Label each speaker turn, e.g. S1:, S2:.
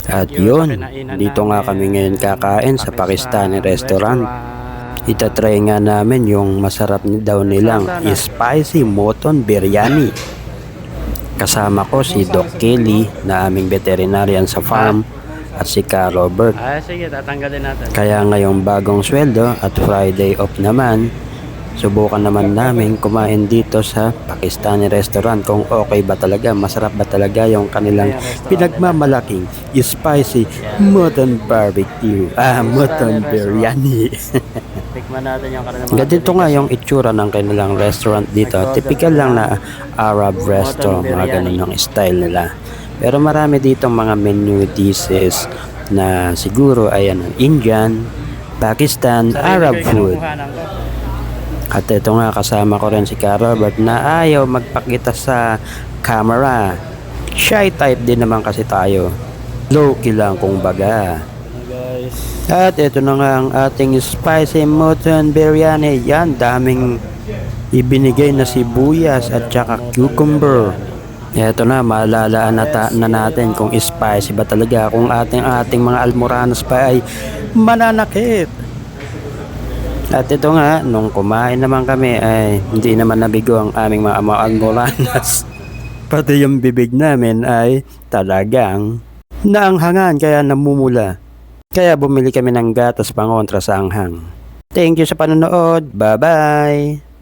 S1: At yun, dito nga kami ngayon kakain sa Pakistani restaurant. Itatry nga namin yung masarap daw nilang spicy mutton biryani. Kasama ko si Doc Kelly na aming veterinarian sa farm at si Ka Robert.
S2: Sige, tatanggalin natin.
S1: Kaya ngayong bagong sweldo at Friday off naman, subukan naman namin kumain dito sa Pakistani restaurant kung okay ba talaga, masarap ba talaga yung kanilang pinagmamalaking spicy mutton barbecue, mutton biryani.
S2: Tikman natin yung kanila.
S1: Ganito nga yung itsura ng kanilang restaurant dito. Typical lang na Arab restaurant, mga ganun yung style nila. Pero marami dito mga menu dishes na siguro ay Indian, Pakistan, Arab food. At ito nga, kasama ko rin si Ka Robert na ayaw magpakita sa camera. Shy type din naman kasi tayo. Low-key lang kung baga.
S2: Guys.
S1: At ito na nga ang ating spicy mutton biryani. Yan, daming ibinigay na sibuyas at saka cucumber. Ito na, malalaan na natin kung spicy ba talaga, kung ating mga almoranas pa ay mananakit. At ito nga, nung kumain naman kami ay hindi naman nabigo ang aming mga almoranas. Pati yung bibig namin ay talagang naanghangan, kaya namumula. Kaya bumili kami ng gatas pangontra sa anghang. Thank you sa panonood. Bye-bye!